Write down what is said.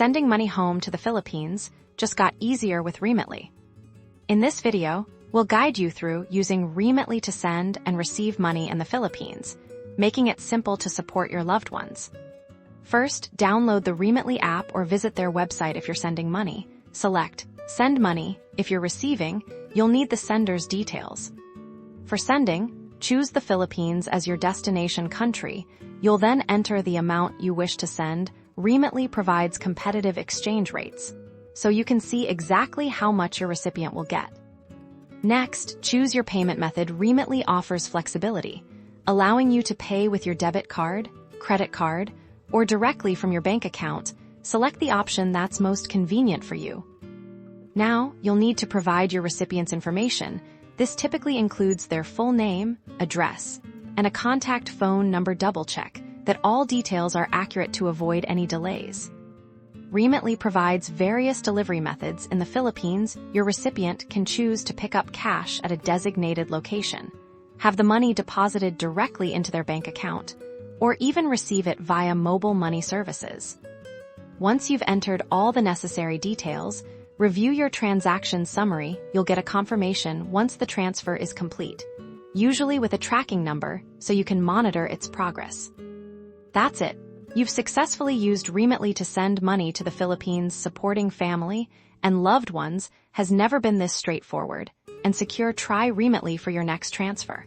Sending money home to the Philippines just got easier with Remitly. In this video, we'll guide you through using Remitly to send and receive money in the Philippines, making it simple to support your loved ones. First, download the Remitly app or visit their website if you're sending money. Select Send Money. If you're receiving, you'll need the sender's details. For sending, choose the Philippines as your destination country. You'll then enter the amount you wish to send. Remitly provides competitive exchange rates, so you can see exactly how much your recipient will get. Next, choose your payment method. Remitly offers flexibility, allowing you to pay with your debit card, credit card, or directly from your bank account. Select the option that's most convenient for you. Now, you'll need to provide your recipient's information. This typically includes their full name, address, and a contact phone number. Double-check that all details are accurate to avoid any delays. Remitly provides various delivery methods. In the Philippines, your recipient can choose to pick up cash at a designated location, have the money deposited directly into their bank account, or even receive it via mobile money services. Once you've entered all the necessary details, review your transaction summary. You'll get a confirmation once the transfer is complete, usually with a tracking number so you can monitor its progress. That's it. You've successfully used Remitly to send money to the Philippines. Supporting family and loved ones has never been this straightforward and secure. Try Remitly for your next transfer.